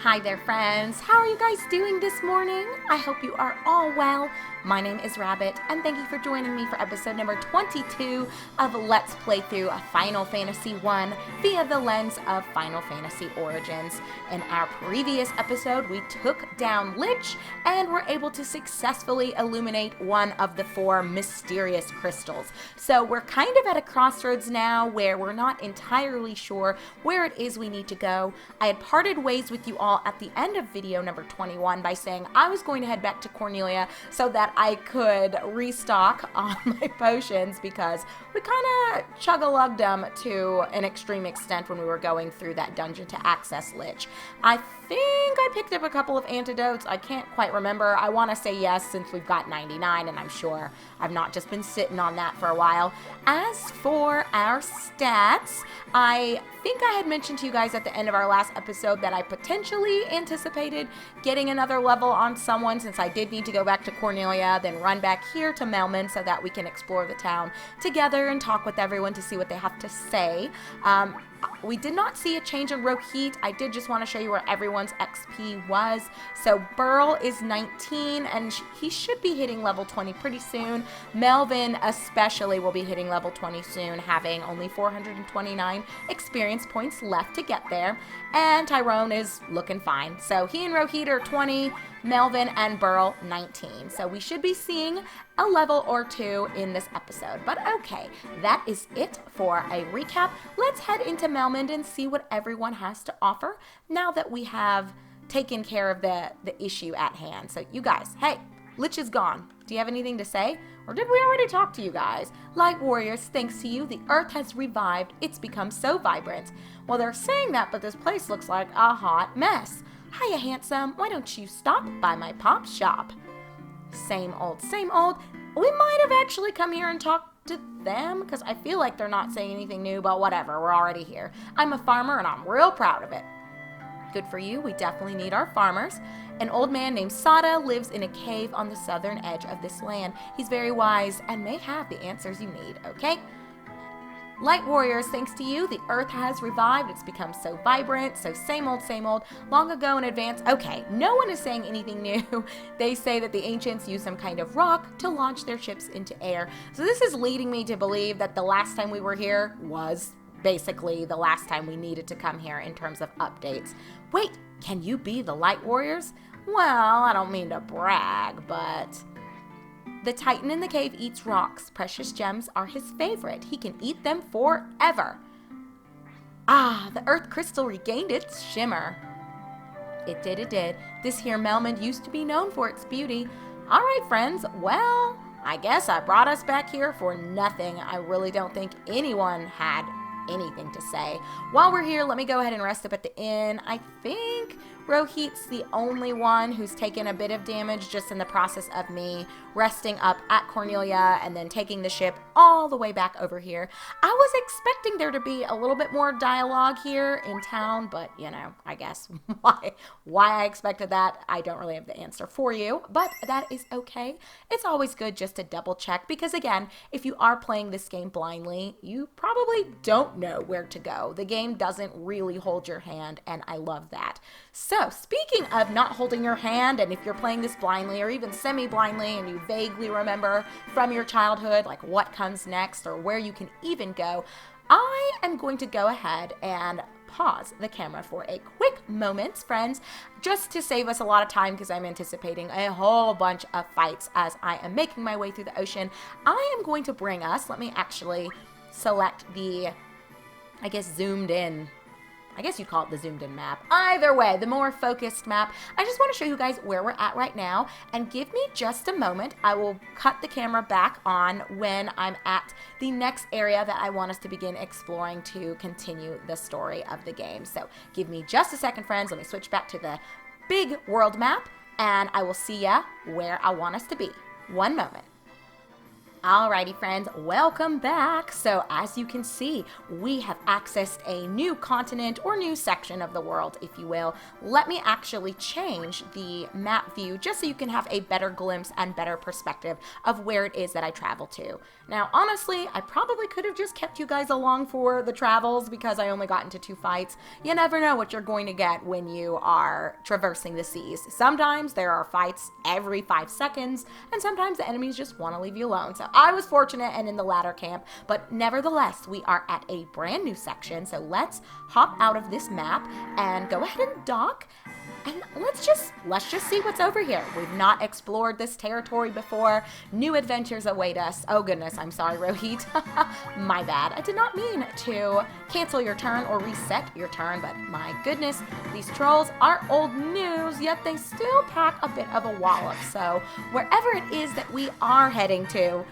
Hi there, friends. How are you guys doing this morning? I hope you are all well. My name is Rabbit, and thank you for joining me for episode number 22 of Let's Play Through Final Fantasy I via the lens of Final Fantasy Origins. In our previous episode, we took down Lich and were able to successfully illuminate one of the 4 mysterious crystals. So we're kind of at a crossroads now where we're not entirely sure where it is we need to go. I had parted ways with you all at the end of video number 21 by saying I was going to head back to Cornelia so that I could restock on my potions because we kind of chug-a-lugged them to an extreme extent when we were going through that dungeon to access Lich. I think I picked up a couple of antidotes. I can't quite remember. I want to say yes since we've got 99, and I'm sure I've not just been sitting on that for a while. As for our stats, I think I had mentioned to you guys at the end of our last episode that I potentially anticipated getting another level on someone since I did need to go back to Cornelia, then run back here to Melmond so that we can explore the town together and talk with everyone to see what they have to say. We did not see a change in Rohit. I did just want to show you where everyone's XP was. So Burl is 19, and he should be hitting level 20 pretty soon. Melvin especially will be hitting level 20 soon, having only 429 experience points left to get there. And Tyrone is looking fine. So he and Rohit are 20, Melvin and Burl 19. So we should be seeing a level or 2 in this episode. But okay, that is it for a recap. Let's head into Melmond and see what everyone has to offer now that we have taken care of the issue at hand. So you guys, hey, Lich is gone. Do you have anything to say? Or did we already talk to you guys? Light warriors, thanks to you, the earth has revived. It's become so vibrant. Well, they're saying that, but this place looks like a hot mess. Hiya, handsome. Why don't you stop by my pop shop? Same old, same old. We might have actually come here and talked to them because I feel like they're not saying anything new, but whatever. We're already here. I'm a farmer and I'm real proud of it. Good for you. We definitely need our farmers. An old man named Sada lives in a cave on the southern edge of this land. He's very wise and may have the answers you need, okay? Light warriors, thanks to you, the earth has revived. It's become so vibrant, so same old, long ago in advance. Okay, no one is saying anything new. They say that the ancients used some kind of rock to launch their ships into air. So this is leading me to believe that the last time we were here was basically the last time we needed to come here in terms of updates. Wait, can you be the light warriors? Well, I don't mean to brag, but the Titan in the cave eats rocks. Precious gems are his favorite. He can eat them forever. Ah, the earth crystal regained its shimmer. It did. This here Melmond used to be known for its beauty. All right, friends. Well, I guess I brought us back here for nothing. I really don't think anyone had anything to say. While we're here, let me go ahead and rest up at the inn. I think Rohit's the only one who's taken a bit of damage just in the process of me resting up at Cornelia and then taking the ship all the way back over here. I was expecting there to be a little bit more dialogue here in town, but you know, I guess why I expected that, I don't really have the answer for you, but that is okay. It's always good just to double check because again, if you are playing this game blindly, you probably don't know where to go. The game doesn't really hold your hand, and I love that. So, speaking of not holding your hand, and if you're playing this blindly or even semi-blindly and you vaguely remember from your childhood like what comes next or where you can even go, I am going to go ahead and pause the camera for a quick moment, friends, just to save us a lot of time because I'm anticipating a whole bunch of fights as I am making my way through the ocean. I am going to bring us, let me actually select the, I guess, zoomed in, I guess you'd call it the zoomed in map. Either way, the more focused map. I just want to show you guys where we're at right now and give me just a moment. I will cut the camera back on when I'm at the next area that I want us to begin exploring to continue the story of the game. So give me just a second, friends. Let me switch back to the big world map and I will see ya where I want us to be. One moment. Alrighty friends, welcome back. So as you can see, we have accessed a new continent or new section of the world, if you will. Let me actually change the map view just so you can have a better glimpse and better perspective of where it is that I travel to. Now, honestly, I probably could have just kept you guys along for the travels because I only got into 2 fights. You never know what you're going to get when you are traversing the seas. Sometimes there are fights every 5 seconds, and sometimes the enemies just want to leave you alone. So I was fortunate and in the latter camp, but nevertheless, we are at a brand new section. So let's hop out of this map and go ahead and dock. And let's just see what's over here. We've not explored this territory before. New adventures await us. Oh goodness, I'm sorry, Rohit. My bad. I did not mean to cancel your turn or reset your turn, but my goodness, these trolls are old news, yet they still pack a bit of a wallop. So wherever it is that we are heading to,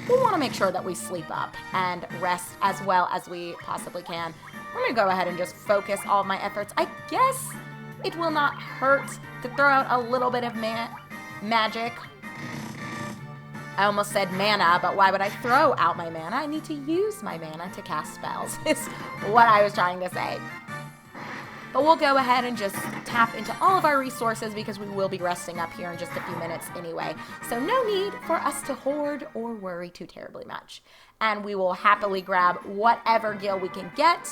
we want to make sure that we sleep up and rest as well as we possibly can. I'm going to go ahead and just focus all of my efforts. I guess it will not hurt to throw out a little bit of magic. I almost said mana, but why would I throw out my mana? I need to use my mana to cast spells, is what I was trying to say. But we'll go ahead and just tap into all of our resources because we will be resting up here in just a few minutes anyway. So no need for us to hoard or worry too terribly much. And we will happily grab whatever gil we can get.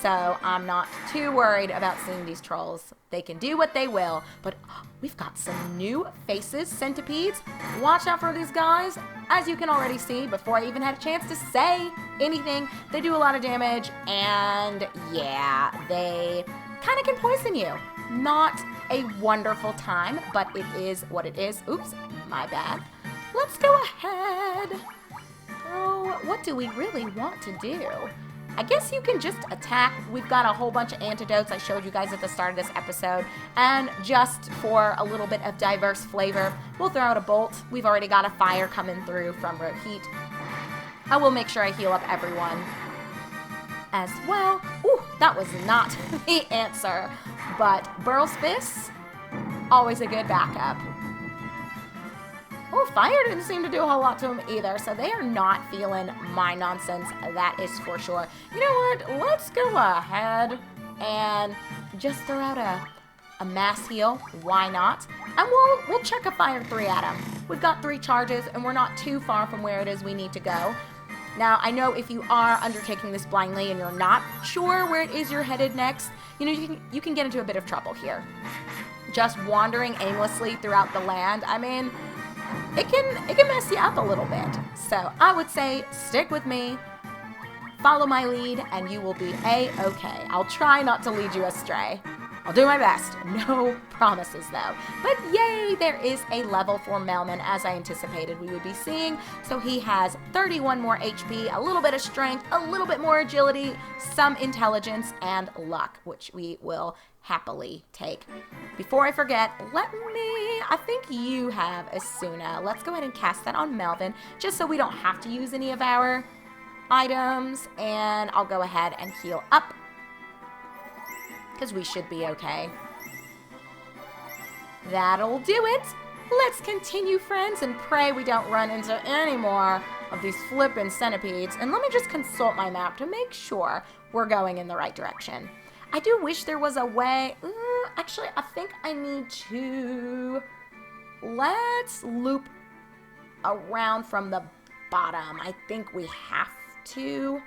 So I'm not too worried about seeing these trolls. They can do what they will, but we've got some new faces, centipedes. Watch out for these guys. As you can already see, before I even had a chance to say anything, they do a lot of damage, and yeah, they kind of can poison you. Not a wonderful time, but it is what it is. Oops, my bad. Let's go ahead. Oh, what do we really want to do? I guess you can just attack. We've got a whole bunch of antidotes I showed you guys at the start of this episode. And just for a little bit of diverse flavor, we'll throw out a bolt. We've already got a fire coming through from Rohit. I will make sure I heal up everyone as well. Ooh, that was not the answer. But Burl's Fists, always a good backup. Oh, fire didn't seem to do a whole lot to them either, so they are not feeling my nonsense, that is for sure. You know what? Let's go ahead and just throw out a mass heal. Why not? And we'll check a fire 3 at them. We've got 3 charges, and we're not too far from where it is we need to go. Now, I know if you are undertaking this blindly and you're not sure where it is you're headed next, you know, you can get into a bit of trouble here. Just wandering aimlessly throughout the land, I mean, it can mess you up a little bit. So I would say stick with me, follow my lead, and you will be a-okay. I'll try not to lead you astray. I'll do my best. No promises though. But yay, there is a level for Melmond as I anticipated we would be seeing. So he has 31 more HP, a little bit of strength, a little bit more agility, some intelligence, and luck, which we will happily take. Before I forget, I think you have Asuna. Let's go ahead and cast that on Melvin, just so we don't have to use any of our items, and I'll go ahead and heal up, because we should be okay. That'll do it. Let's continue, friends, and pray we don't run into any more of these flippin' centipedes. And let me just consult my map to make sure we're going in the right direction. I do wish there was a way. Actually, I think I need to. Let's loop around from the bottom. I think we have to.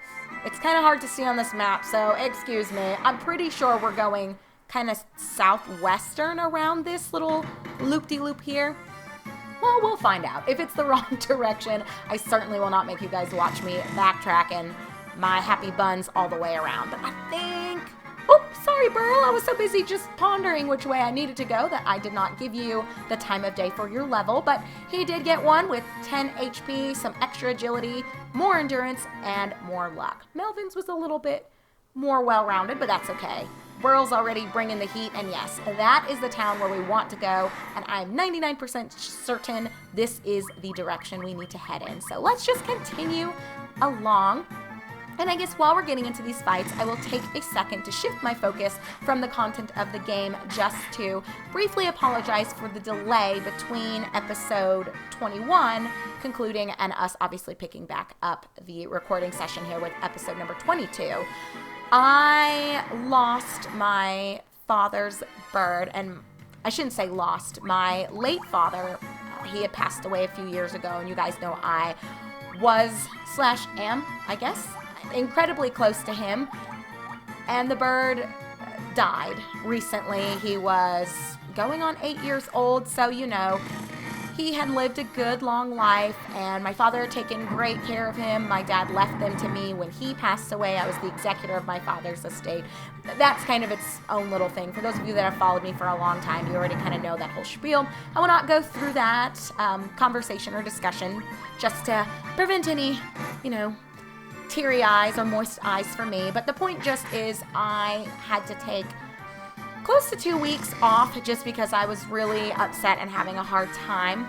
It's kind of hard to see on this map, so excuse me. I'm pretty sure we're going kind of southwestern around this little loop-de-loop here. Well, we'll find out. If it's the wrong direction, I certainly will not make you guys watch me backtracking my happy buns all the way around. But I think... Oh, sorry, Burl. I was so busy just pondering which way I needed to go that I did not give you the time of day for your level. But he did get one with 10 HP, some extra agility, more endurance, and more luck. Melvin's was a little bit more well-rounded, but that's okay. Burl's already bringing the heat, and yes, that is the town where we want to go, and I'm 99% certain this is the direction we need to head in. So let's just continue along. And I guess while we're getting into these fights, I will take a second to shift my focus from the content of the game just to briefly apologize for the delay between episode 21 concluding and us obviously picking back up the recording session here with episode number 22. I lost my father's bird, and I shouldn't say lost, my late father. He had passed away a few years ago, and you guys know I was/am, I guess, incredibly close to him, and the bird died recently. He was going on 8 years old, so you know, he had lived a good long life, and my father had taken great care of him. My dad left them to me when he passed away. I was the executor of my father's estate. That's kind of its own little thing. For those of you that have followed me for a long time, you already kind of know that whole spiel. I will not go through that conversation or discussion just to prevent any, you know, teary eyes or moist eyes for me. But the point just is I had to take close to 2 weeks off just because I was really upset and having a hard time.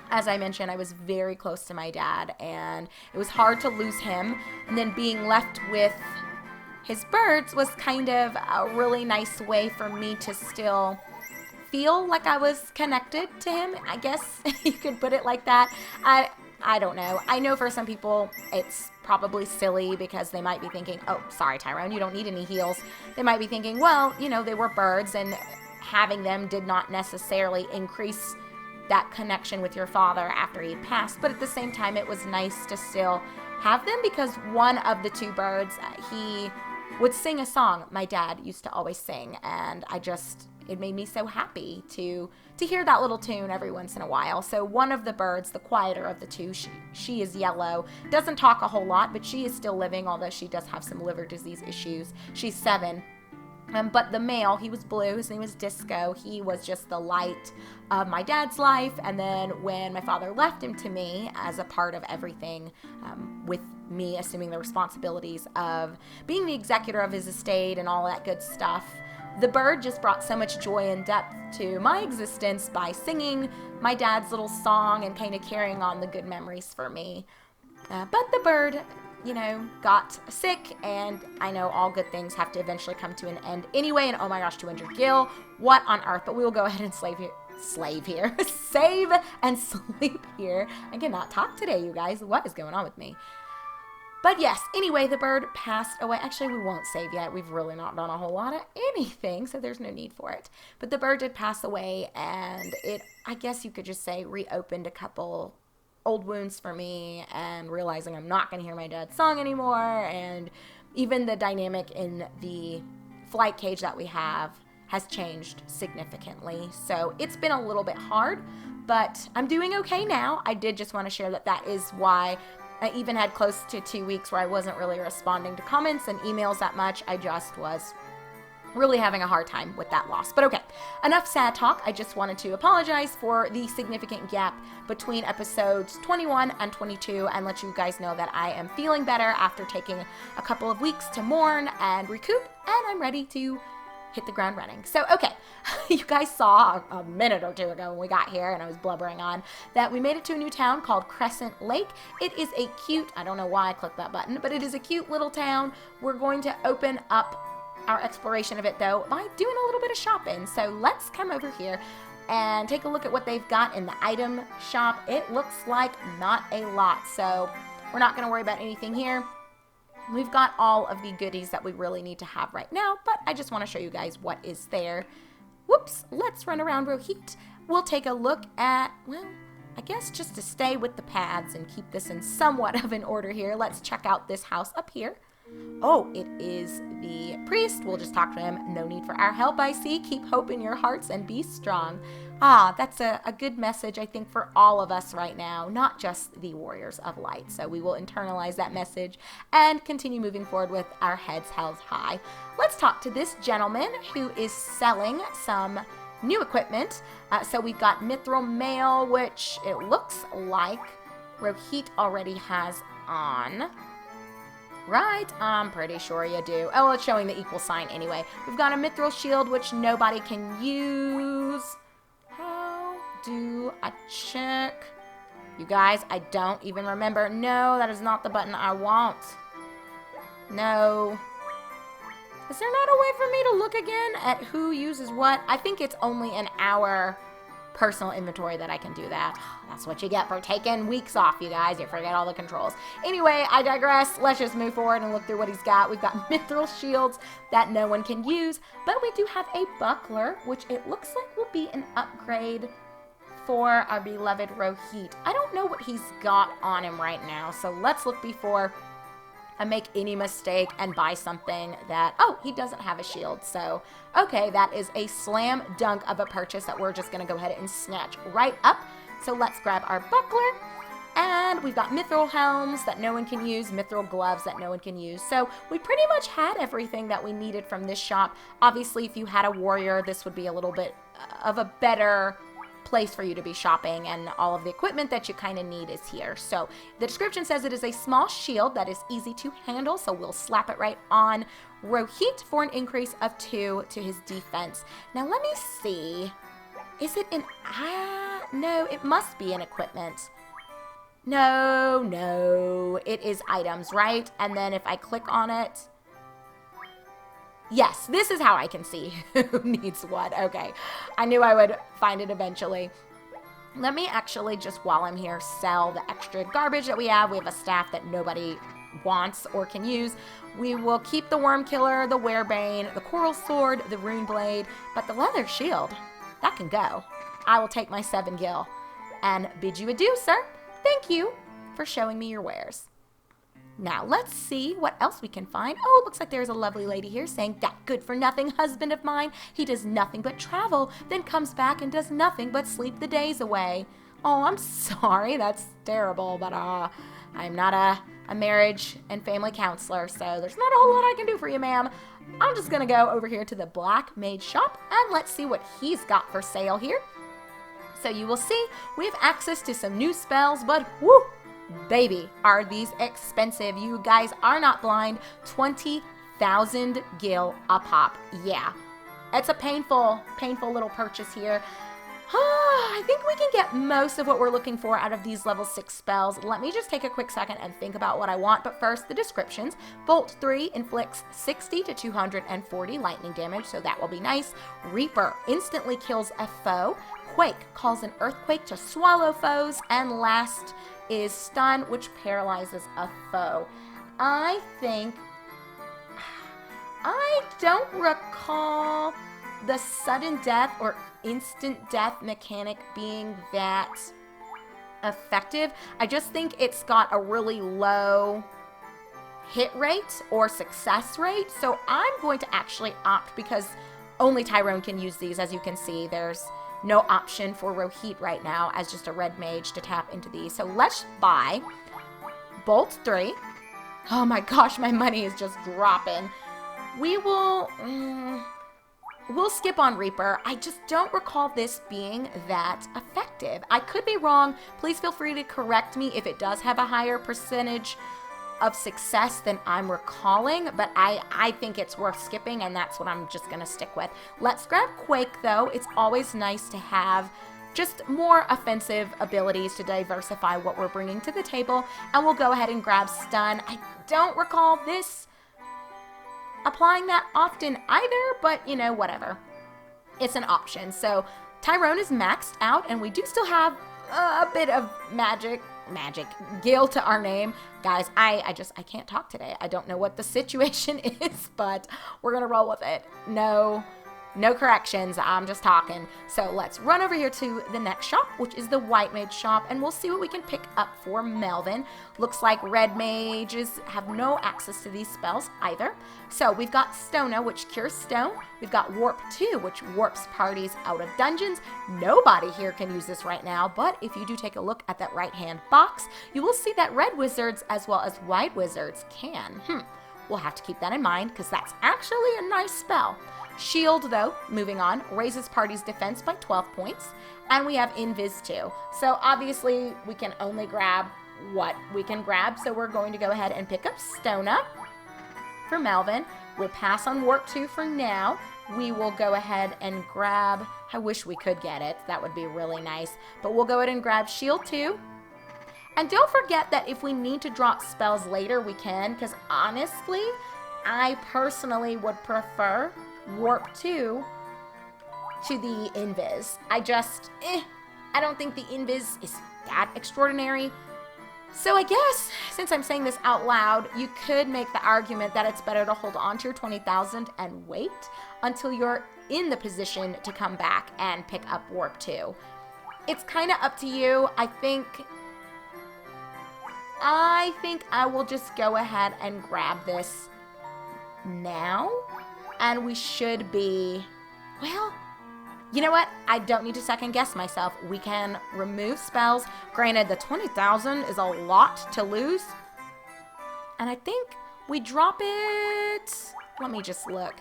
As I mentioned, I was very close to my dad, and it was hard to lose him. And then being left with his birds was kind of a really nice way for me to still feel like I was connected to him. I guess you could put it like that. I don't know. I know for some people it's probably silly because they might be thinking, oh, sorry, Tyrone, you don't need any heels. They might be thinking, well, you know, they were birds, and having them did not necessarily increase that connection with your father after he passed. But at the same time, it was nice to still have them because one of the two birds, he would sing a song my dad used to always sing, and it made me so happy to hear that little tune every once in a while. So one of the birds, the quieter of the two, she is yellow, doesn't talk a whole lot, but she is still living, although she does have some liver disease issues. She's 7. But the male, he was blue, his name was Disco. He was just the light of my dad's life. And then when my father left him to me as a part of everything, with me assuming the responsibilities of being the executor of his estate and all that good stuff, the bird just brought so much joy and depth to my existence by singing my dad's little song and kind of carrying on the good memories for me. But the bird, you know, got sick, and I know all good things have to eventually come to an end anyway, and oh my gosh, 200 gil, what on earth? But we will go ahead and save and sleep here. I cannot talk today, you guys. What is going on with me? But yes, anyway, the bird passed away. Actually, we won't save yet. We've really not done a whole lot of anything, so there's no need for it. But the bird did pass away, and it, I guess you could just say, reopened a couple old wounds for me, and realizing I'm not going to hear my dad's song anymore, and even the dynamic in the flight cage that we have has changed significantly. So it's been a little bit hard, but I'm doing okay now. I did just want to share that is why I even had close to 2 weeks where I wasn't really responding to comments and emails that much. I just was really having a hard time with that loss. But okay, enough sad talk. I just wanted to apologize for the significant gap between episodes 21 and 22 and let you guys know that I am feeling better after taking a couple of weeks to mourn and recoup, and I'm ready to hit the ground running. So, okay, you guys saw a minute or two ago when we got here and I was blubbering on that we made it to a new town called Crescent Lake. It is a cute, I don't know why I clicked that button, but it is a cute little town. We're going to open up our exploration of it though by doing a little bit of shopping. So let's come over here and take a look at what they've got in the item shop. It looks like not a lot, so we're not going to worry about anything here. We've got all of the goodies that we really need to have right now, but I just want to show you guys what is there. Whoops, let's run around Rohit. We'll take a look at, well, I guess just to stay with the paths and keep this in somewhat of an order here, let's check out this house up here. Oh, it is the priest. We'll just talk to him. No need for our help, I see. Keep hope in your hearts and be strong. Ah, that's a good message, I think, for all of us right now, not just the warriors of light. So we will internalize that message and continue moving forward with our heads held high. Let's talk to this gentleman who is selling some new equipment. So we've got mithril mail, which it looks like Rohit already has on. Right, I'm pretty sure you do. Oh, it's showing the equal sign anyway. We've got a mithril shield, which nobody can use. How do I check? You guys, I don't even remember. No, that is not the button I want. No. Is there not a way for me to look again at who uses what? I think it's only in our personal inventory that I can do that. That's what you get for taking weeks off, you guys. You forget all the controls. Anyway, I digress. Let's just move forward and look through what he's got. We've got mithril shields that no one can use, but we do have a buckler, which it looks like will be an upgrade for our beloved Rohit. I don't know what he's got on him right now, so let's look before I make any mistake and buy something that, oh, he doesn't have a shield. So, okay, that is a slam dunk of a purchase that we're just going to go ahead and snatch right up. So let's grab our buckler. And we've got mithril helms that no one can use, mithril gloves that no one can use. So we pretty much had everything that we needed from this shop. Obviously, if you had a warrior, this would be a little bit of a better place for you to be shopping, and all of the equipment that you kind of need is here. So the description says it is a small shield that is easy to handle, so we'll slap it right on Rohit for an increase of 2 to his defense. Now let me see, is it an no, it must be an equipment. No, it is items, right? And then if I click on it, yes, this is how I can see who needs what. Okay, I knew I would find it eventually. Let me actually, just while I'm here, sell the extra garbage that we have. We have a staff that nobody wants or can use. We will keep the worm killer, the werebane, the coral sword, the rune blade, but the leather shield, that can go. I will take my 7 gil and bid you adieu, sir. Thank you for showing me your wares. Now, let's see what else we can find. Oh, it looks like there's a lovely lady here saying, that good-for-nothing husband of mine, he does nothing but travel, then comes back and does nothing but sleep the days away. Oh, I'm sorry, that's terrible, but I'm not a marriage and family counselor, so there's not a whole lot I can do for you, ma'am. I'm just going to go over here to the Black Mage shop, and let's see what he's got for sale here. So you will see, we have access to some new spells, but whoo! Baby, are these expensive. You guys are not blind. 20,000 gil a pop. Yeah, it's a painful little purchase here. I think we can get most of what we're looking for out of these level 6 spells. Let me just take a quick second and think about what I want. But first, the descriptions. Bolt 3 inflicts 60 to 240 lightning damage, so that will be nice. Reaper instantly kills a foe. Quake calls an earthquake to swallow foes. And last is stun, which paralyzes a foe. I don't recall the sudden death or instant death mechanic being that effective. I just think it's got a really low hit rate or success rate. So I'm going to actually opt, because only Tyrone can use these. As you can see, there's no option for Rohit right now as just a red mage to tap into these. So let's buy Bolt 3. Oh my gosh, my money is just dropping. We will... we'll skip on Reaper. I just don't recall this being that effective. I could be wrong. Please feel free to correct me if it does have a higher percentage of success than I'm recalling, but I think it's worth skipping, and that's what I'm just going to stick with. Let's grab Quake, though. It's always nice to have just more offensive abilities to diversify what we're bringing to the table, and we'll go ahead and grab Stun. I don't recall this applying that often either, but, you know, whatever. It's an option. So Tyrone is maxed out, and we do still have a bit of magic gil to our name. Guys, I can't talk today. I don't know what the situation is, but we're gonna roll with it. No corrections, I'm just talking. So let's run over here to the next shop, which is the White Mage shop, and we'll see what we can pick up for Melvin. Looks like red mages have no access to these spells either. So we've got Stona, which cures stone. We've got Warp 2, which warps parties out of dungeons. Nobody here can use this right now, but if you do take a look at that right-hand box, you will see that red wizards as well as white wizards can. We'll have to keep that in mind, because that's actually a nice spell. Shield, though, moving on, raises party's defense by 12 points, and we have Invis too. So obviously we can only grab what we can grab, so we're going to go ahead and pick up Stona for Melvin. We'll pass on Warp 2 for now. We will go ahead and grab, I wish we could get it, that would be really nice, but we'll go ahead and grab Shield 2. And don't forget that if we need to drop spells later, we can, because honestly, I personally would prefer Warp 2 to the Invis. I don't think the Invis is that extraordinary. So I guess, since I'm saying this out loud, you could make the argument that it's better to hold on to your 20,000 and wait until you're in the position to come back and pick up Warp 2. It's kind of up to you. I think I will just go ahead and grab this now, and we should be, well, you know what? I don't need to second guess myself. We can remove spells. Granted, the 20,000 is a lot to lose. And I think we drop it. Let me just look.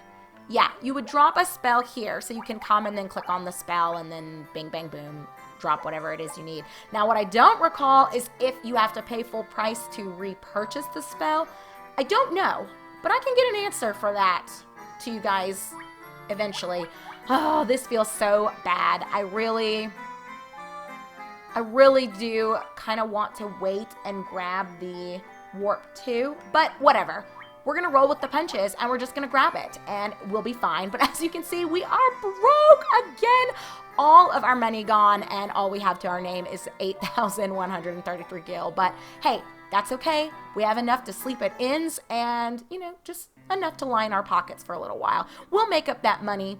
Yeah, you would drop a spell here. So you can come and then click on the spell and then bing, bang, boom, drop whatever it is you need. Now, what I don't recall is if you have to pay full price to repurchase the spell. I don't know, but I can get an answer for that to you guys eventually. Oh, this feels so bad. I really do kind of want to wait and grab the Warp 2, but whatever. We're going to roll with the punches, and we're just going to grab it, and we'll be fine. But as you can see, we are broke again. All of our money gone, and all we have to our name is 8,133 gil. But hey, that's okay. We have enough to sleep at inns and, just enough to line our pockets for a little while. We'll make up that money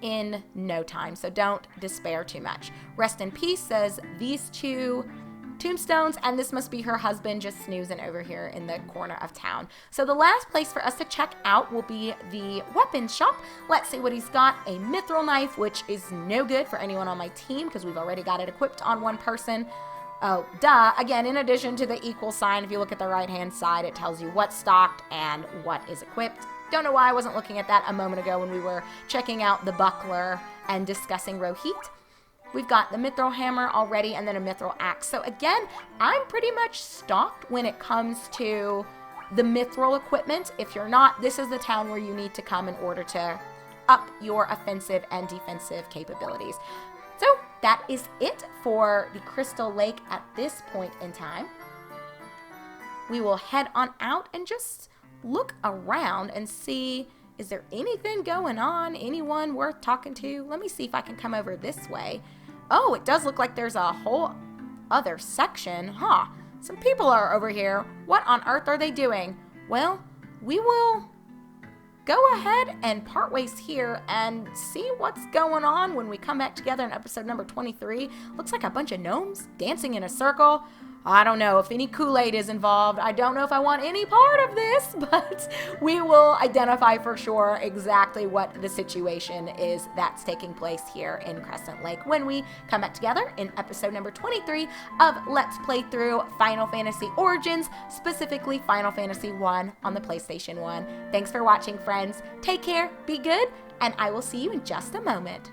in no time, so don't despair too much. Rest in peace says these two tombstones, and this must be her husband just snoozing over here in the corner of town. So the last place for us to check out will be the weapons shop. Let's see what he's got. A mithril knife, which is no good for anyone on my team because we've already got it equipped on one person. Oh, duh. Again, in addition to the equal sign, if you look at the right-hand side, it tells you what's stocked and what is equipped. Don't know why I wasn't looking at that a moment ago when we were checking out the buckler and discussing Rohit. We've got the mithril hammer already and then a mithril axe. So again, I'm pretty much stocked when it comes to the mithril equipment. If you're not, this is the town where you need to come in order to up your offensive and defensive capabilities. So that is it for the Crystal Lake at this point in time. We will head on out and just look around and see, is there anything going on? Anyone worth talking to? Let me see if I can come over this way. Oh, it does look like there's a whole other section. Huh. Some people are over here. What on earth are they doing? Well, we will go ahead and part ways here and see what's going on when we come back together in episode number 23. Looks like a bunch of gnomes dancing in a circle. I don't know if any Kool-Aid is involved. I don't know if I want any part of this, but we will identify for sure exactly what the situation is that's taking place here in Crescent Lake when we come back together in episode number 23 of Let's Play Through Final Fantasy Origins, specifically Final Fantasy 1 on the PlayStation 1. Thanks for watching, friends. Take care, be good, and I will see you in just a moment.